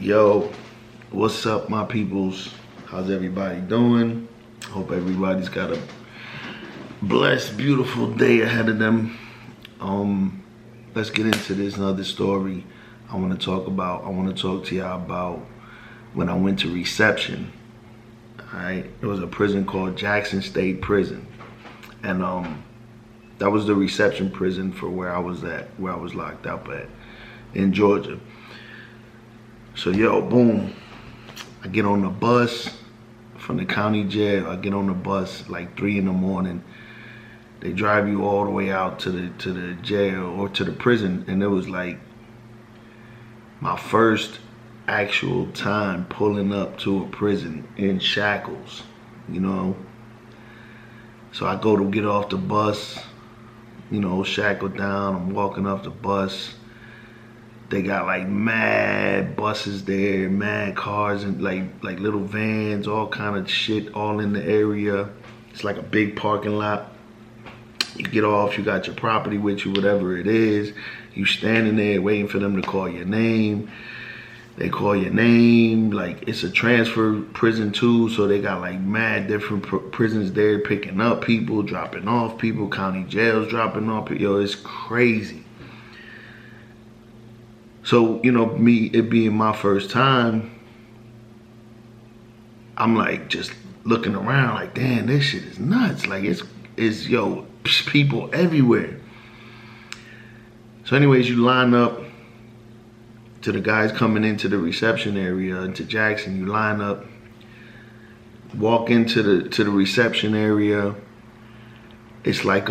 Yo, what's up, my peoples? How's everybody doing? Hope everybody's got a blessed, beautiful day ahead of them. Let's get into this another story. I want to talk to y'all about when I went to reception. Alright, it was a prison called Jackson State Prison, and that was the reception prison for where I was locked up at in Georgia. So yo, boom, I get on the bus from the county jail. I get on the bus like 3 in the morning. They drive you all the way out to the jail or to the prison, and it was like my first actual time pulling up to a prison in shackles, you know. So I go to get off the bus, you know, shackled down. I'm walking off the bus. They got like mad buses there, mad cars, and like little vans, all kind of shit all in the area. It's like a big parking lot. You get off, you got your property with you, whatever it is. You standing there waiting for them to call your name. They call your name. Like, it's a transfer prison too, so they got like mad different prisons there, picking up people, dropping off people, county jails dropping off people. Yo, it's crazy. So, you know, me, it being my first time, I'm like just looking around like, damn, this shit is nuts. Like, it's yo, people everywhere. So anyways, you line up to the guys coming into the reception area, into Jackson. You line up, walk into the reception area. It's like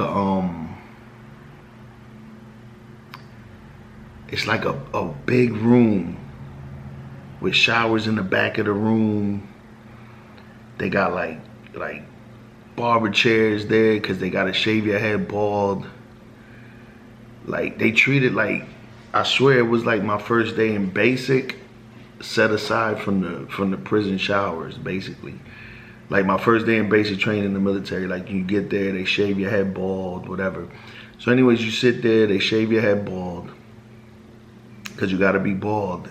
a big room with showers in the back of the room. They got like barber chairs there because they gotta shave your head bald. Like, they treat it like, I swear it was like my first day in basic, set aside from the prison showers, basically. Like my first day in basic training in the military. Like, you get there, they shave your head bald, whatever. So anyways, you sit there, they shave your head bald, because you got to be bald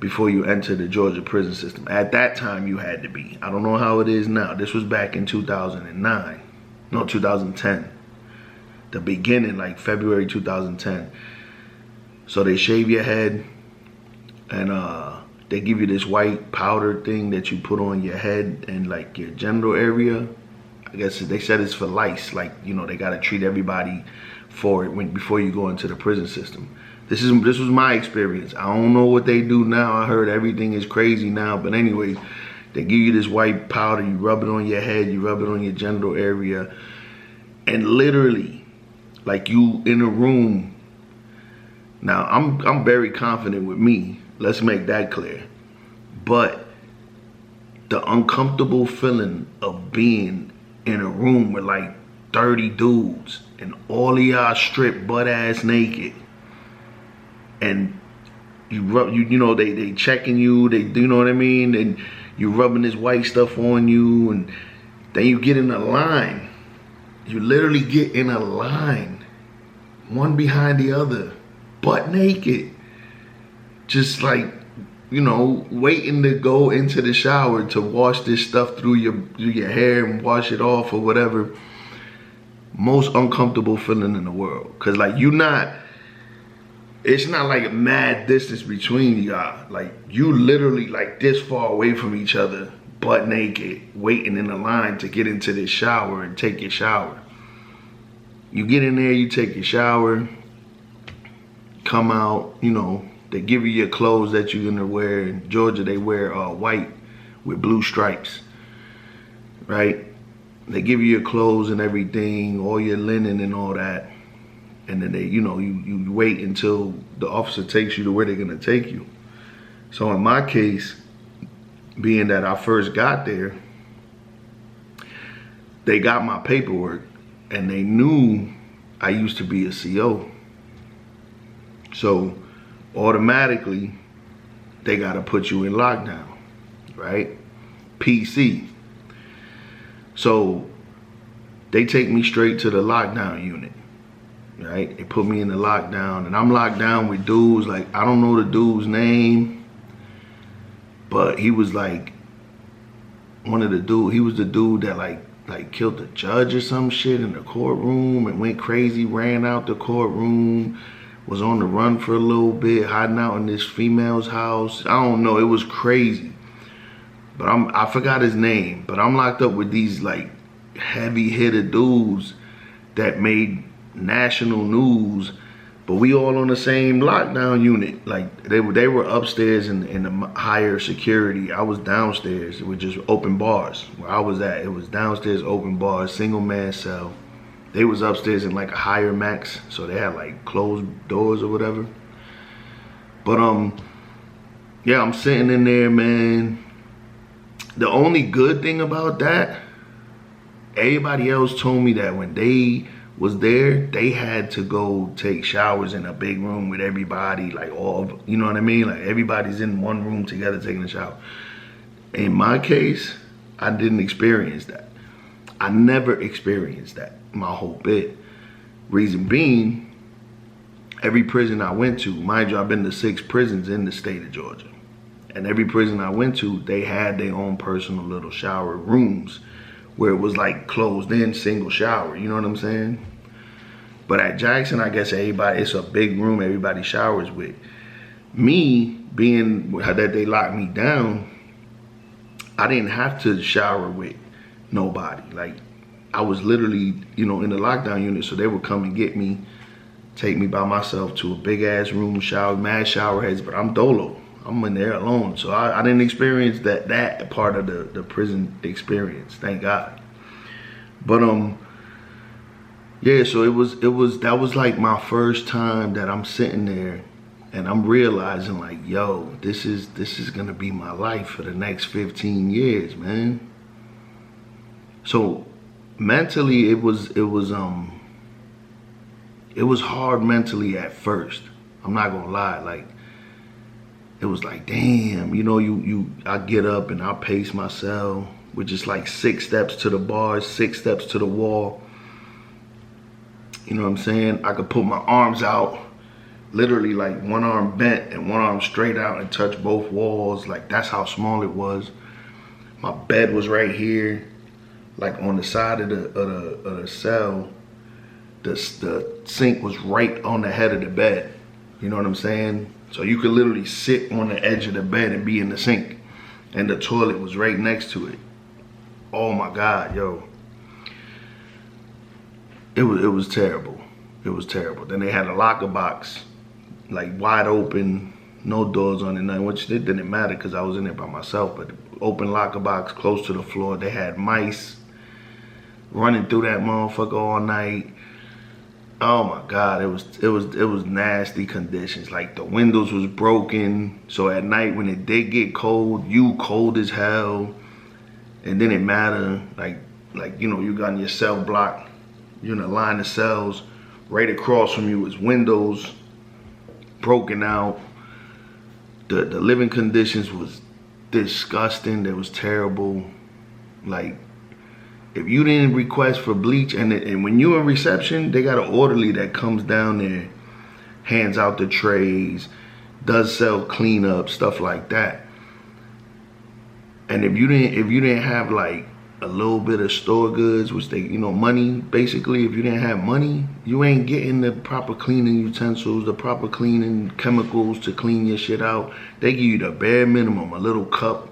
before you enter the Georgia prison system. At that time, you had to be. I don't know how it is now. This was back in 2009. No, 2010. The beginning, like February 2010. So they shave your head, and they give you this white powder thing that you put on your head and like your genital area. I guess they said it's for lice. Like, you know, they got to treat everybody for it before you go into the prison system. This was my experience. I don't know what they do now. I heard everything is crazy now. But anyways, they give you this white powder. You rub it on your head. You rub it on your genital area. And literally, like, you in a room. Now, I'm very confident with me. Let's make that clear. But the uncomfortable feeling of being in a room with like 30 dudes and all of y'all stripped butt ass naked. And you know, they checking you, you know what I mean? And you rubbing this white stuff on you, and then you get in a line. You literally get in a line, one behind the other, butt naked. Just like, you know, waiting to go into the shower to wash this stuff through your hair and wash it off or whatever. Most uncomfortable feeling in the world. Cause like, it's not like a mad distance between y'all. Like, you literally like this far away from each other, butt naked, waiting in a line to get into this shower and take your shower. You get in there, you take your shower, come out, you know, they give you your clothes that you're gonna wear. In Georgia, they wear white with blue stripes, right? They give you your clothes and everything, all your linen and all that. And then they, you know, you wait until the officer takes you to where they're gonna take you. So in my case, being that I first got there, they got my paperwork and they knew I used to be a CO. So automatically, they gotta put you in lockdown, right? PC. So they take me straight to the lockdown unit. Right? They put me in the lockdown, and I'm locked down with dudes, like, I don't know the dude's name. But he was like one of the dude. He was the dude that like killed the judge or some shit in the courtroom and went crazy, ran out the courtroom, was on the run for a little bit, hiding out in this female's house. I don't know. It was crazy. But I forgot his name. But I'm locked up with these like heavy hitter dudes that made national news. But we all on the same lockdown unit. Like they were upstairs in the higher security. I was downstairs with just open bars. Where I was at, it was downstairs open bars, single man cell. They was upstairs in like a higher max, so they had like closed doors or whatever. But yeah, I'm sitting in there, man. The only good thing about that, everybody else told me that when they was there, they had to go take showers in a big room with everybody, like all, you know what I mean? Like everybody's in one room together taking a shower. In my case, I didn't experience that. I never experienced that my whole bit. Reason being, every prison I went to, mind you, I've been to 6 prisons in the state of Georgia. And every prison I went to, they had their own personal little shower rooms where it was like closed in, single shower, you know what I'm saying? But at Jackson, I guess everybody, it's a big room everybody showers with. Me, being that they locked me down, I didn't have to shower with nobody. Like, I was literally, you know, in the lockdown unit, so they would come and get me, take me by myself to a big ass room, shower, mad shower heads, but I'm dolo. I'm in there alone, so I didn't experience that part of the prison experience, thank God. But yeah, so that was like my first time that I'm sitting there, and I'm realizing like, yo, this is gonna be my life for the next 15 years, man. So mentally, it was hard mentally at first. I'm not gonna lie, like. It was like, damn, you know, I get up and I pace myself with just like 6 steps to the bars, 6 steps to the wall. You know what I'm saying? I could put my arms out, literally like one arm bent and one arm straight out and touch both walls. Like that's how small it was. My bed was right here, like on the side of the cell. The sink was right on the head of the bed. You know what I'm saying? So you could literally sit on the edge of the bed and be in the sink. And the toilet was right next to it. Oh my God, yo. It was terrible. It was terrible. Then they had a locker box, like wide open, no doors on it, nothing, which it didn't matter because I was in there by myself, but open locker box close to the floor. They had mice running through that motherfucker all night. Oh my God, it was nasty conditions. Like the windows was broken. So at night when it did get cold, you cold as hell. And then it mattered, like you know, you got in your cell block, you're in a line of cells. Right across from you is windows broken out. The living conditions was disgusting. It was terrible. Like, if you didn't request for bleach, and when you're in reception, they got an orderly that comes down there, hands out the trays, does sell cleanup, stuff like that. And if you didn't have like a little bit of store goods, which they, you know, money, basically, if you didn't have money, you ain't getting the proper cleaning utensils, the proper cleaning chemicals to clean your shit out. They give you the bare minimum, a little cup,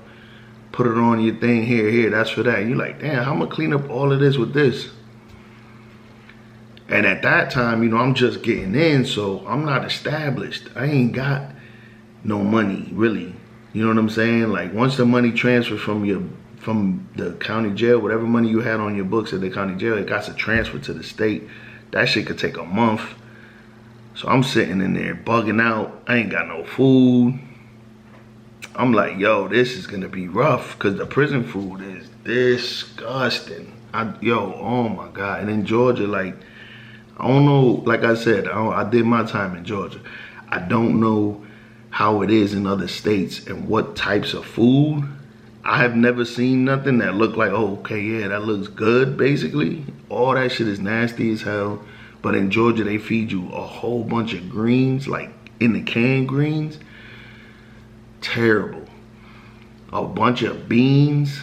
put it on your thing, here, that's for that. And you're like, damn, how am I clean up all of this with this? And at that time, you know, I'm just getting in, so I'm not established. I ain't got no money, really. You know what I'm saying? Like, once the money transfers from the county jail, whatever money you had on your books at the county jail, it got to transfer to the state. That shit could take a month. So I'm sitting in there bugging out. I ain't got no food. I'm like, yo, this is gonna be rough because the prison food is disgusting. Oh my God. And in Georgia, like, I don't know, like I said, I did my time in Georgia. I don't know how it is in other states and what types of food. I have never seen nothing that looked like, oh, okay, yeah, that looks good, basically. All that shit is nasty as hell. But in Georgia, they feed you a whole bunch of greens, like in the canned greens. Terrible. a bunch of beans.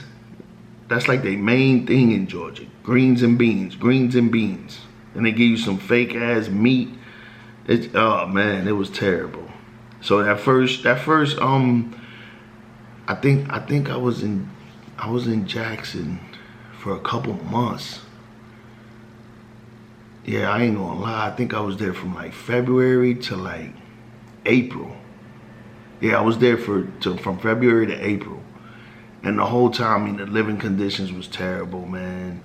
That's like the main thing in Georgia. Greens and beans, greens and beans. And they give you some fake ass meat. It's, oh man, it was terrible. So that first I think I was in Jackson for a couple months. Yeah, I ain't gonna lie. I think I was there from like February to like April. Yeah, I was there from February to April. And the whole time, I mean, the living conditions was terrible, man.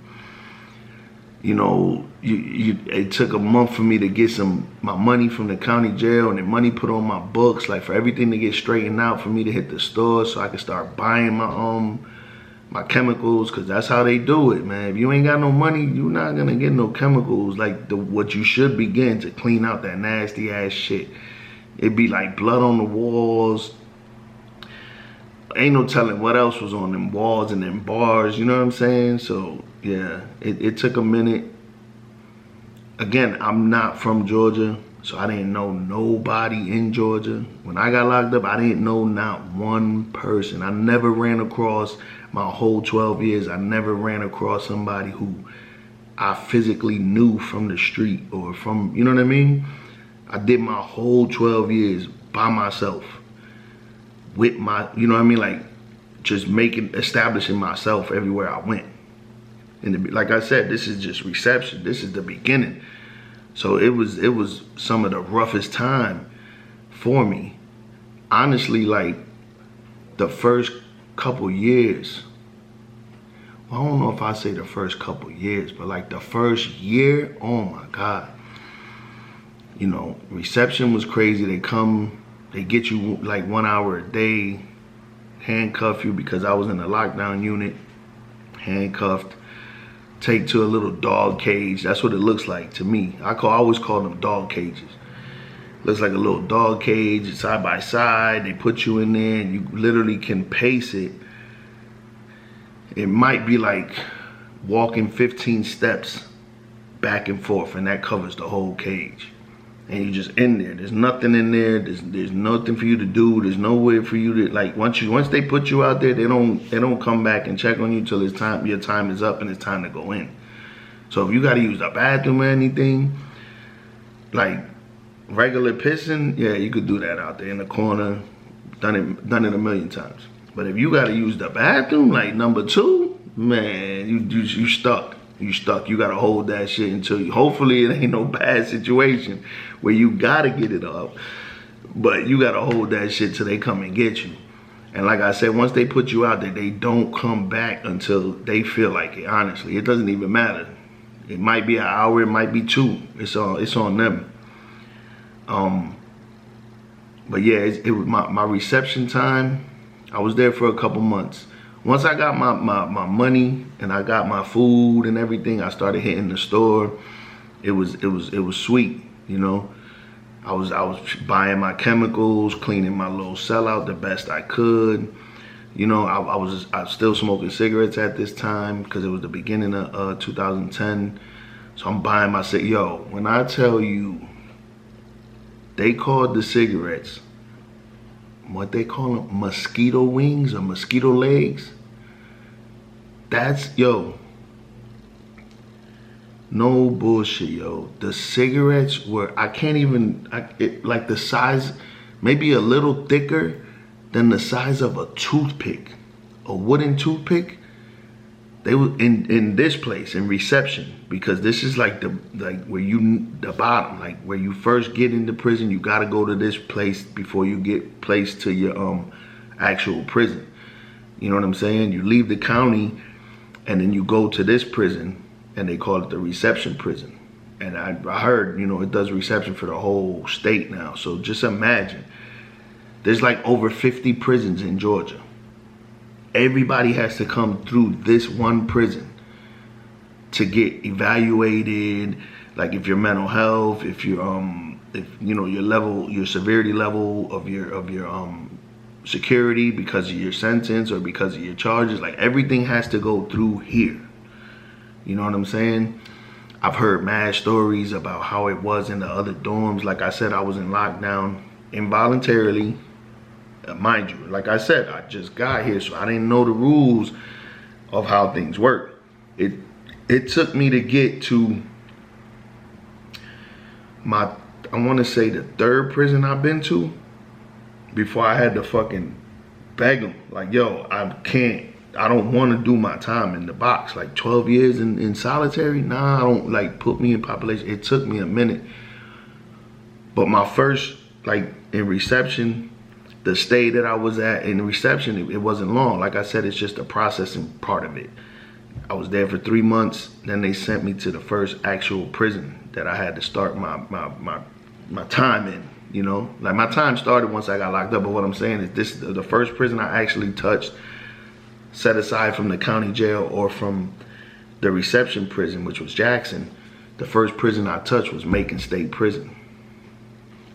You know, it took a month for me to get my money from the county jail and the money put on my books, like for everything to get straightened out for me to hit the store so I could start buying my chemicals, because that's how they do it, man. If you ain't got no money, you're not gonna get no chemicals like what you should be getting to clean out that nasty ass shit. It'd be like blood on the walls. Ain't no telling what else was on them walls and them bars, you know what I'm saying? So yeah, it took a minute. Again, I'm not from Georgia, so I didn't know nobody in Georgia. When I got locked up, I didn't know not one person. I never ran across, my whole 12 years, I never ran across somebody who I physically knew from the street or from, you know what I mean? I did my whole 12 years by myself with my, you know what I mean? Like just establishing myself everywhere I went. And like I said, this is just reception. This is the beginning. So it was some of the roughest time for me. Honestly, like the first couple years, well, I don't know if I say the first couple years, but like the first year, oh my God. You know, reception was crazy. They get you like 1 hour a day, handcuff you because I was in a lockdown unit, handcuffed, take to a little dog cage. That's what it looks like to me. I always call them dog cages. Looks like a little dog cage, side by side. They put you in there and you literally can pace it. It might be like walking 15 steps back and forth, and that covers the whole cage. And you just in there. There's nothing in there. There's nothing for you to do. There's nowhere for you to, like, once they put you out there, they don't come back and check on you till your time is up and it's time to go in. So if you gotta use the bathroom or anything, like regular pissing, yeah, you could do that out there in the corner. Done it a million times. But if you gotta use the bathroom, like number 2, man, you stuck. You stuck. You gotta hold that shit until hopefully it ain't no bad situation where you gotta get it up, but you gotta hold that shit till they come and get you. And like I said, once they put you out there, they don't come back until they feel like it. Honestly, it doesn't even matter. It might be an hour, it might be 2. It's on them. But yeah, it was my reception time. I was there for a couple months. Once I got my money and I got my food and everything, I started hitting the store. It was sweet, you know. I was buying my chemicals, cleaning my little cell out the best I could. You know, I was still smoking cigarettes at this time because it was the beginning of 2010. So I'm buying my yo. When I tell you, they called the cigarettes, what they call them, mosquito wings or mosquito legs. That's, yo, no bullshit, yo. The cigarettes were, I can't even, like the size, maybe a little thicker than the size of a toothpick, a wooden toothpick. They were in this place, in reception, because this is like the bottom, like where you first get into prison. You gotta go to this place before you get placed to your actual prison. You know what I'm saying? You leave the county and then you go to this prison, and they call it the reception prison. And I heard, you know, it does reception for the whole state now. So just imagine, there's like over 50 prisons in Georgia. Everybody has to come through this one prison to get evaluated, like if your mental health, if you you know, your severity level of your security because of your sentence or because of your charges. Like everything has to go through here. You know what I'm saying? I've heard mad stories about how it was in the other dorms. Like I said, I was in lockdown involuntarily. Mind you, like I said, I just got here, so I didn't know the rules of how things work. It took me to get to my, I want to say the 3rd prison I've been to before I had to fucking beg them, like, yo, I don't want to do my time in the box. Like 12 years in solitary, nah, I don't, like, put me in population. It took me a minute. But my first, like, in reception, the stay that I was at in reception, it wasn't long. Like I said, it's just a processing part of it. I was there for 3 months. Then they sent me to the first actual prison that I had to start my time in, you know? Like, my time started once I got locked up, but what I'm saying is this, the first prison I actually touched, set aside from the county jail or from the reception prison, which was Jackson, the first prison I touched was Macon State Prison.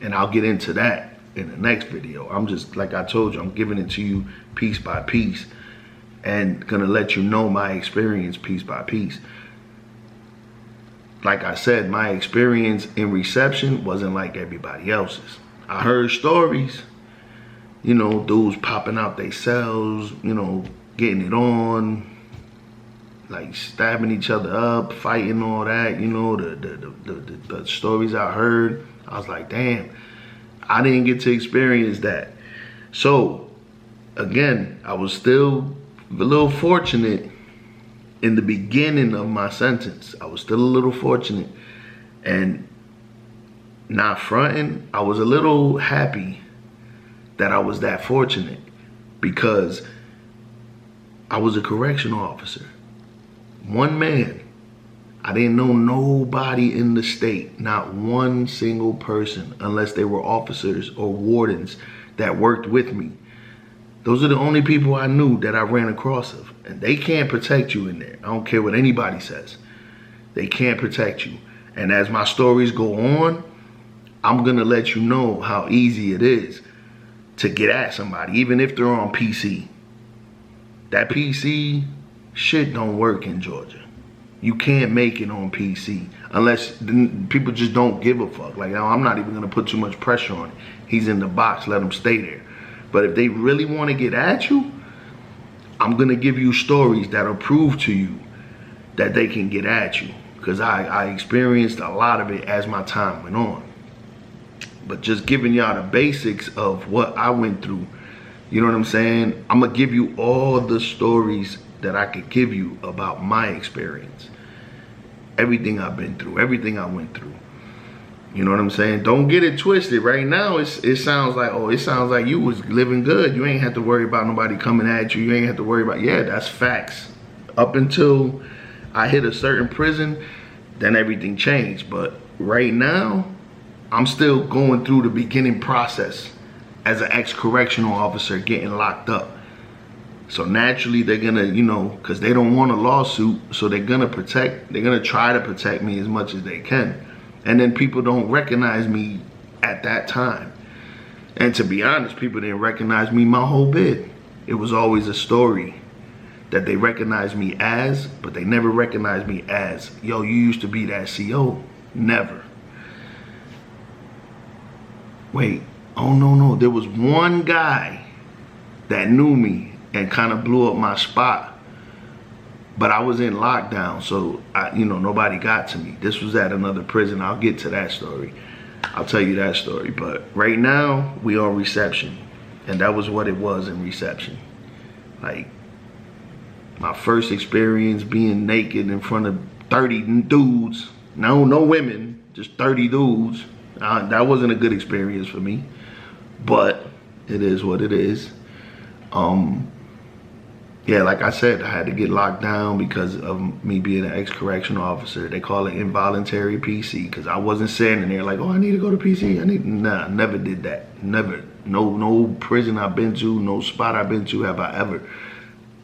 And I'll get into that in the next video. I'm just, like I told you, I'm giving it to you piece by piece and gonna let you know my experience piece by piece. Like I said, my experience in reception wasn't like everybody else's. I heard stories, you know, dudes popping out their cells, you know, getting it on, like stabbing each other up, fighting, all that, you know, the stories I heard. I was like, damn, I didn't get to experience that. So, again, I was still a little fortunate in the beginning of my sentence. I was still a little fortunate, and not fronting, I was a little happy that I was that fortunate, because I was a correctional officer. One man. I didn't know nobody in the state, not one single person, unless they were officers or wardens that worked with me. Those are the only people I knew that I ran across of. And they can't protect you in there. I don't care what anybody says. They can't protect you. And as my stories go on, I'm gonna let you know how easy it is to get at somebody, even if they're on PC. That PC shit don't work in Georgia. You can't make it on PC unless people just don't give a fuck. Like, I'm not even gonna put too much pressure on it. He's in the box, let him stay there. But if they really wanna get at you, I'm gonna give you stories that'll prove to you that they can get at you. Because I experienced a lot of it as my time went on. But just giving y'all the basics of what I went through, you know what I'm saying? I'm gonna give you all the stories that I could give you about my experience. Everything I've been through, everything I went through. You know what I'm saying? Don't get it twisted. Right now, it sounds like, oh, it sounds like you was living good. You ain't have to worry about nobody coming at you. You ain't have to worry about, yeah, that's facts. Up until I hit a certain prison, then everything changed. But right now, I'm still going through the beginning process as an ex-correctional officer getting locked up. So naturally, they're gonna, you know, because they don't want a lawsuit, so they're gonna try to protect me as much as they can. And then people don't recognize me at that time. And to be honest, people didn't recognize me my whole bit. It was always a story that they recognized me as, but they never recognized me as, yo, you used to be that CO. Never. Wait, oh no, there was one guy that knew me and kind of blew up my spot, but I was in lockdown, so nobody got to me. This was at another prison. I'll get to that story. I'll tell you that story. But right now, we on reception, and that was what it was in reception. Like, my first experience being naked in front of 30 dudes. No women, just 30 dudes. That wasn't a good experience for me, but it is what it is. Yeah, like I said, I had to get locked down because of me being an ex-correctional officer. They call it involuntary PC, because I wasn't standing there like, oh, I need to go to PC. Nah, never did that. Never. No prison I've been to, no spot I've been to have I ever.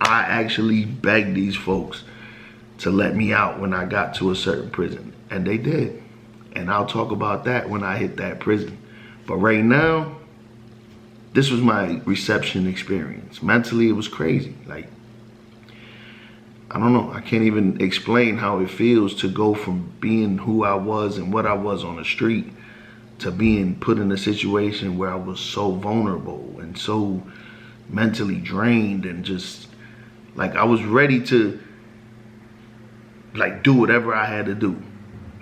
I actually begged these folks to let me out when I got to a certain prison, and they did. And I'll talk about that when I hit that prison. But right now, this was my reception experience. Mentally, it was crazy. Like, I don't know. I can't even explain how it feels to go from being who I was and what I was on the street to being put in a situation where I was so vulnerable and so mentally drained, and just like I was ready to like do whatever I had to do.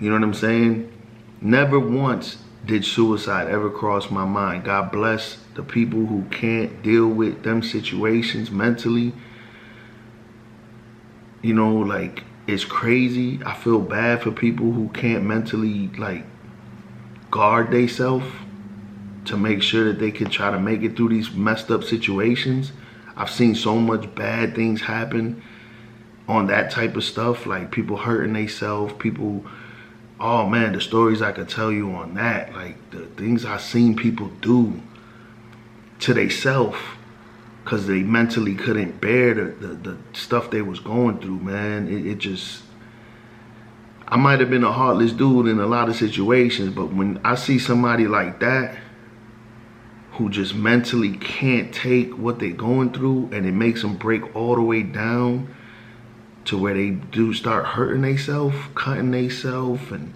You know what I'm saying? Never once did suicide ever cross my mind. God bless the people who can't deal with them situations mentally. You know, like, it's crazy. I feel bad for people who can't mentally like guard themselves to make sure that they can try to make it through these messed up situations. I've seen so much bad things happen on that type of stuff, like people hurting themselves, people, oh man, the stories I could tell you on that, like the things I seen people do to themselves because they mentally couldn't bear the stuff they was going through, man. It just, I might have been a heartless dude in a lot of situations, but when I see somebody like that who just mentally can't take what they're going through, and it makes them break all the way down to where they do start hurting themselves, cutting themselves, and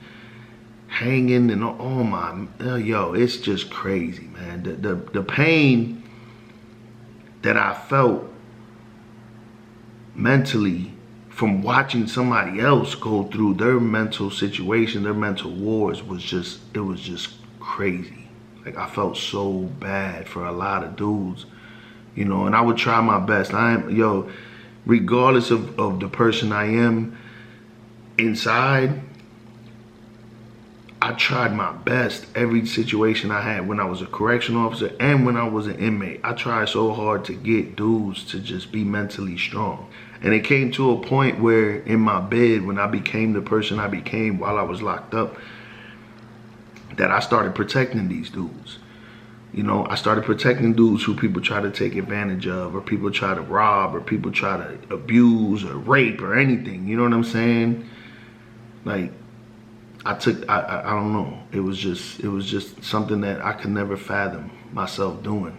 hanging, and oh my, yo, it's just crazy, man. The pain that I felt mentally from watching somebody else go through their mental situation, their mental wars, was just, it was just crazy. Like, I felt so bad for a lot of dudes, you know, and I would try my best. Regardless of the person I am inside, I tried my best every situation I had when I was a correctional officer and when I was an inmate. I tried so hard to get dudes to just be mentally strong. And it came to a point where in my bed, when I became the person I became while I was locked up, that I started protecting these dudes. You know, I started protecting dudes who people try to take advantage of, or people try to rob, or people try to abuse or rape or anything. You know what I'm saying? Like, I don't know. It was just something that I could never fathom myself doing.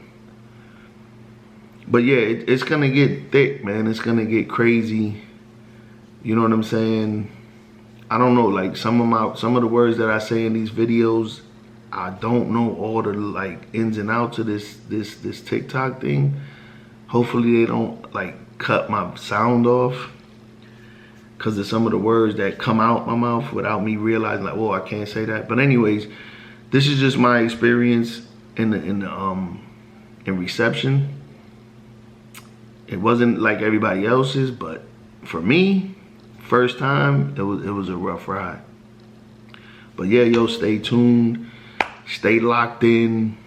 But yeah, it's gonna get thick, man. It's gonna get crazy. You know what I'm saying? I don't know, like some of the words that I say in these videos, I don't know all the like ins and outs of this TikTok thing. Hopefully they don't like cut my sound off because of some of the words that come out my mouth without me realizing, like, oh, I can't say that. But anyways, this is just my experience in reception. It wasn't like everybody else's, but for me, first time, it was a rough ride. But yeah, yo, stay tuned. Stay locked in,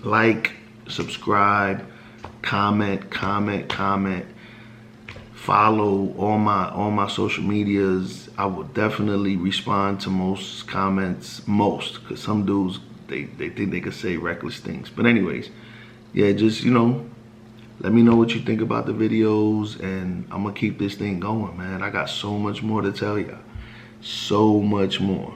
like, subscribe, comment. Follow all my social medias. I will definitely respond to most comments, because some dudes, they think they could say reckless things. But anyways, yeah, just, you know, let me know what you think about the videos, and I'm gonna keep this thing going, man. I got so much more to tell y'all. So much more.